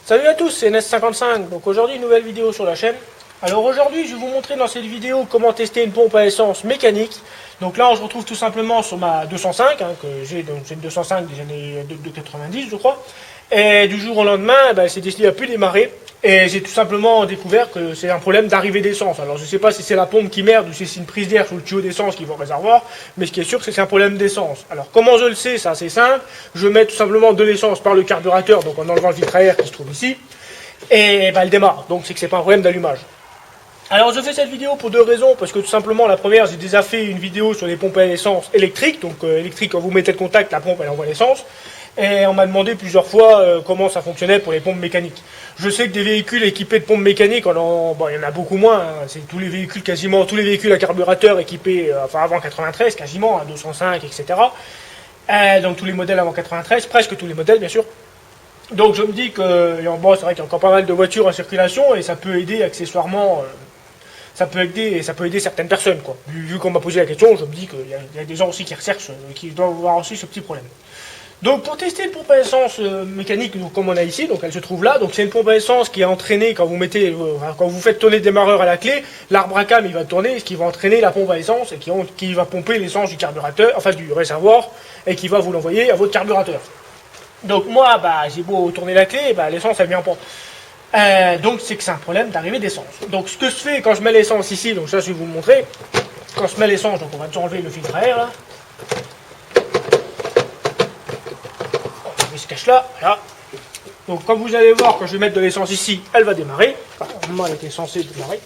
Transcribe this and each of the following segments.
Salut à tous, c'est NS55. Donc aujourd'hui, nouvelle vidéo sur la chaîne. Alors aujourd'hui, je vais vous montrer dans cette vidéo comment tester une pompe à essence mécanique. Donc là, on se retrouve tout simplement sur ma 205, que j'ai, donc c'est une 205 des années de 90, je crois. Et du jour au lendemain, c'est décidé à plus démarrer. Et j'ai tout simplement découvert que c'est un problème d'arrivée d'essence. Alors je sais pas si c'est la pompe qui merde ou si c'est une prise d'air sur le tuyau d'essence qui va au réservoir, mais ce qui est sûr, c'est que c'est un problème d'essence. Alors comment je le sais? C'est assez simple. Je mets tout simplement de l'essence par le carburateur, donc en enlevant le filtre à air qui se trouve ici, et elle démarre. Donc c'est que c'est pas un problème d'allumage. Alors je fais cette vidéo pour deux raisons, parce que tout simplement la première, j'ai déjà fait une vidéo sur les pompes à essence électriques, donc électrique, quand vous mettez le contact, la pompe elle envoie l'essence. Et on m'a demandé plusieurs fois comment ça fonctionnait pour les pompes mécaniques. Je sais que des véhicules équipés de pompes mécaniques, il y en a beaucoup moins. Hein. C'est tous les véhicules, quasiment tous les véhicules à carburateur équipés, avant 93, quasiment, à 205, etc. Donc tous les modèles avant 93, presque tous les modèles, bien sûr. Donc je me dis que, c'est vrai qu'il y a encore pas mal de voitures en circulation et ça peut aider accessoirement. Ça peut aider certaines personnes, quoi. Vu qu'on m'a posé la question, je me dis qu'il y a des gens aussi qui recherchent, qui doivent avoir aussi ce petit problème. Donc pour tester une pompe à essence mécanique, donc, comme on a ici, donc elle se trouve là. Donc c'est une pompe à essence qui est entraînée quand vous faites tourner le démarreur à la clé, l'arbre à cam il va tourner, ce qui va entraîner la pompe à essence et qui va pomper l'essence du carburateur, enfin du réservoir, et qui va vous l'envoyer à votre carburateur. Donc moi, j'ai beau tourner la clé, l'essence elle vient pas. Donc c'est que c'est un problème d'arrivée d'essence. Donc ce que je fais quand je mets l'essence ici, donc ça je vais vous le montrer. Quand je mets l'essence, donc on va déjà enlever le filtre à air là. Il se cache là, voilà. Donc comme vous allez voir, quand je vais mettre de l'essence ici, elle va démarrer. Enfin, normalement elle était censée démarrer.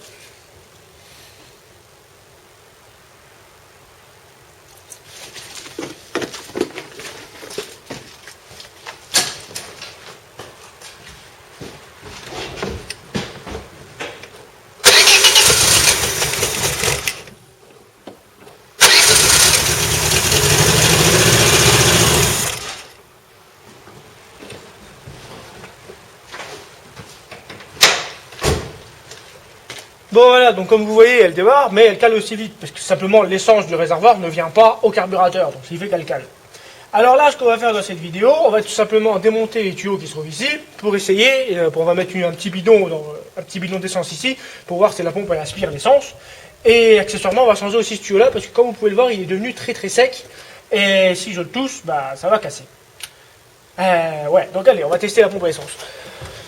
Bon voilà, donc comme vous voyez, elle démarre, mais elle cale aussi vite, parce que simplement l'essence du réservoir ne vient pas au carburateur, donc ce qui fait qu'elle cale. Alors là, ce qu'on va faire dans cette vidéo, on va tout simplement démonter les tuyaux qui se trouvent ici, pour essayer, on va mettre un petit bidon d'essence ici, pour voir si la pompe elle aspire l'essence. Et accessoirement, on va changer aussi ce tuyau là, parce que comme vous pouvez le voir, il est devenu très très sec, et si je le touche, ça va casser. Donc allez, on va tester la pompe à essence.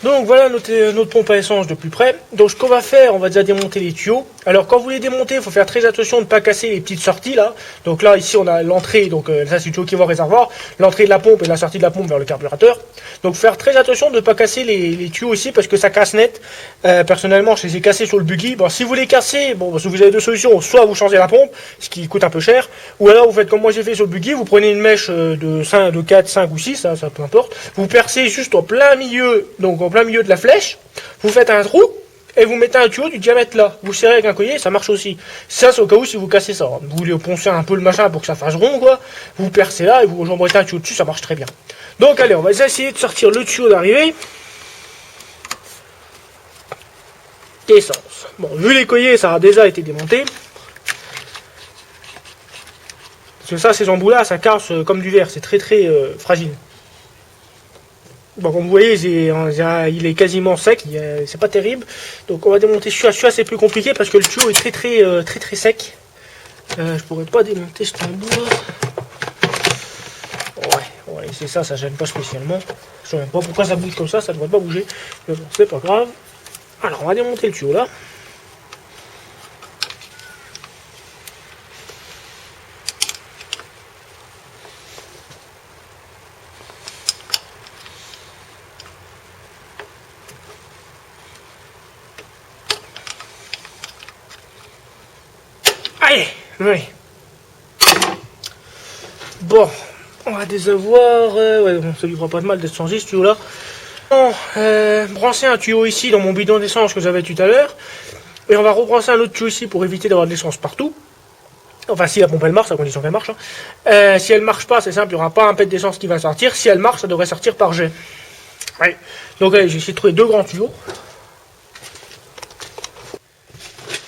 Donc voilà notre pompe à essence de plus près. Donc ce qu'on va faire, on va déjà démonter les tuyaux. Alors quand vous les démontez, il faut faire très attention de ne pas casser les petites sorties là. Donc là ici on a l'entrée, donc ça c'est le tuyau qui va au réservoir, l'entrée de la pompe et la sortie de la pompe vers le carburateur. Donc faire très attention de ne pas casser les tuyaux ici parce que ça casse net. Personnellement je les ai cassés sur le buggy. Bon si vous les cassez, si vous avez deux solutions, soit vous changez la pompe, ce qui coûte un peu cher, ou alors vous faites comme moi j'ai fait sur le buggy, vous prenez une mèche de 4, 5 ou 6, ça peu importe, vous percez juste en plein milieu, donc en plein milieu de la flèche, vous faites un trou et vous mettez un tuyau du diamètre là. Vous serrez avec un collier, ça marche aussi. Ça c'est au cas où si vous cassez ça. Vous voulez poncer un peu le machin pour que ça fasse rond quoi. Vous percez là et vous remboîtez un tuyau dessus, ça marche très bien. Donc allez, on va essayer de sortir le tuyau d'arrivée. Essence. Bon, vu les colliers, ça a déjà été démonté. Parce que ça, ces embouts là, ça casse comme du verre, c'est très très fragile. Bon, comme vous voyez, il est quasiment sec, c'est pas terrible. Donc on va démonter celui-là, c'est plus compliqué parce que le tuyau est très sec. Je pourrais pas démonter ce embout là. Ouais, c'est ça, ça gêne pas spécialement. Je sais même pas pourquoi ça bouge comme ça devrait pas bouger. Mais bon, c'est pas grave. Alors on va démonter le tuyau là. Allez, oui. Bon, on va déjà voir. Ça lui fera pas de mal d'être changé ce tuyau là. Bon, brancher un tuyau ici dans mon bidon d'essence que j'avais tout à l'heure. Et on va rebrancher un autre tuyau ici pour éviter d'avoir de l'essence partout. Enfin, si la pompe elle marche, à condition qu'elle marche. Si elle marche pas, c'est simple, il n'y aura pas un pet d'essence qui va sortir. Si elle marche, ça devrait sortir par jet. Ouais. Donc allez, j'ai essayé de trouver deux grands tuyaux.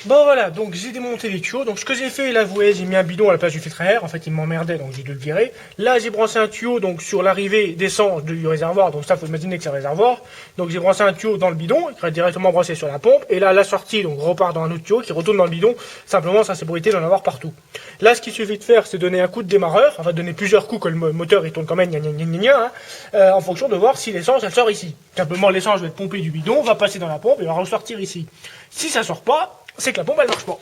Bon voilà, donc j'ai démonté les tuyaux. Donc ce que j'ai fait, là vous voyez, j'ai mis un bidon à la place du filtre à air. En fait, il m'emmerdait, donc j'ai dû le virer. Là, j'ai branché un tuyau donc sur l'arrivée d'essence du réservoir. Donc ça, faut imaginer que c'est un réservoir. Donc j'ai branché un tuyau dans le bidon, qui va directement branché sur la pompe. Et là, la sortie donc repart dans un autre tuyau qui retourne dans le bidon. Simplement, ça c'est pour éviter d'en avoir partout. Là, ce qu'il suffit de faire, c'est donner un coup de démarreur. Enfin, donner plusieurs coups que le moteur il tourne quand même, en fonction de voir si l'essence elle sort ici. Simplement, l'essence va être pompée du bidon, va passer dans la pompe et va ressortir ici. Si ça sort pas, c'est que la pompe elle marche pas.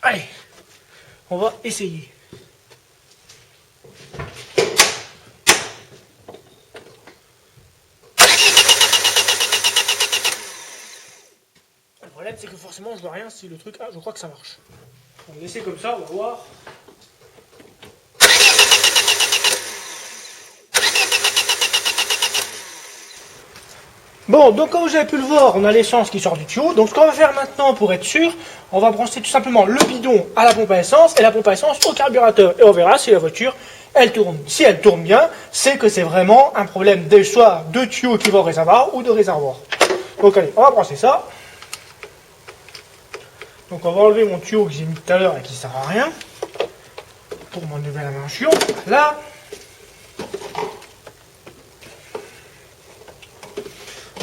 Allez, on va essayer. Le problème c'est que forcément je vois rien si le truc... Ah, je crois que ça marche. On va laisser comme ça, on va voir. Bon, donc comme vous avez pu le voir, on a l'essence qui sort du tuyau. Donc ce qu'on va faire maintenant pour être sûr, on va brancher tout simplement le bidon à la pompe à essence et la pompe à essence au carburateur. Et on verra si la voiture, elle tourne. Si elle tourne bien, c'est que c'est vraiment un problème soit de tuyau qui va au réservoir ou de réservoir. Donc allez, on va brancher ça. Donc on va enlever mon tuyau que j'ai mis tout à l'heure et qui ne sert à rien. Pour m'enlever la main chiant. Là.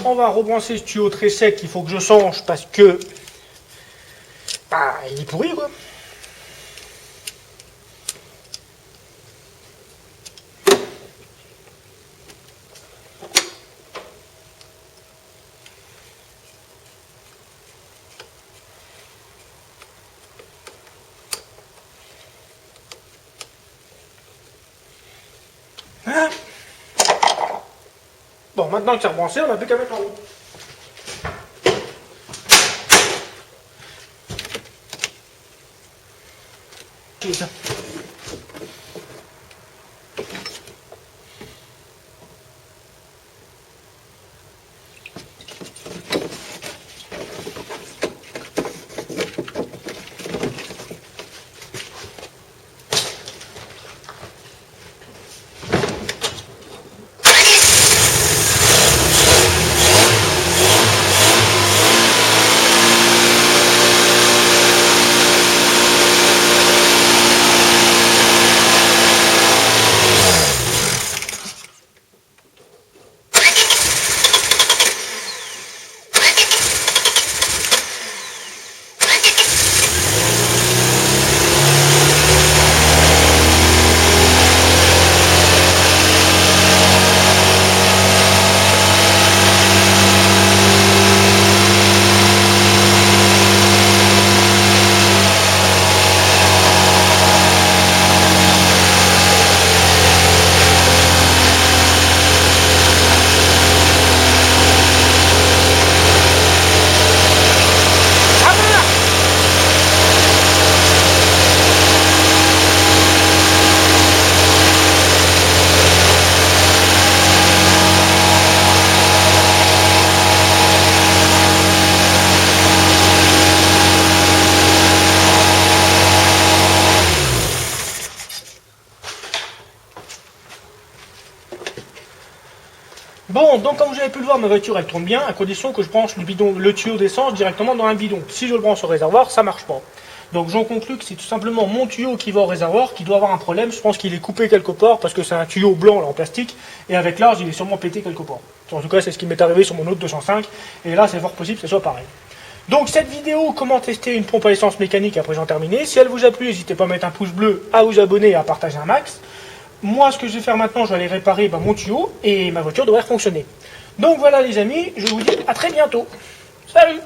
On va rebrancher ce tuyau très sec qu'il faut que je change parce que il est pourri quoi. Hein? Bon, maintenant que c'est rebranché, on n'a plus qu'à mettre en route. C'est ça. Bon, donc comme vous avez pu le voir, ma voiture elle tourne bien à condition que je branche le tuyau d'essence directement dans un bidon. Si je le branche au réservoir, ça marche pas. Donc j'en conclus que c'est tout simplement mon tuyau qui va au réservoir qui doit avoir un problème. Je pense qu'il est coupé quelque part parce que c'est un tuyau blanc là, en plastique et avec l'âge il est sûrement pété quelque part. En tout cas c'est ce qui m'est arrivé sur mon autre 205 et là c'est fort possible que ce soit pareil. Donc cette vidéo, comment tester une pompe à essence mécanique, à présent terminée. Si elle vous a plu, n'hésitez pas à mettre un pouce bleu, à vous abonner et à partager un max. Moi, ce que je vais faire maintenant, je vais aller réparer mon tuyau et ma voiture devrait fonctionner. Donc voilà les amis, je vous dis à très bientôt. Salut!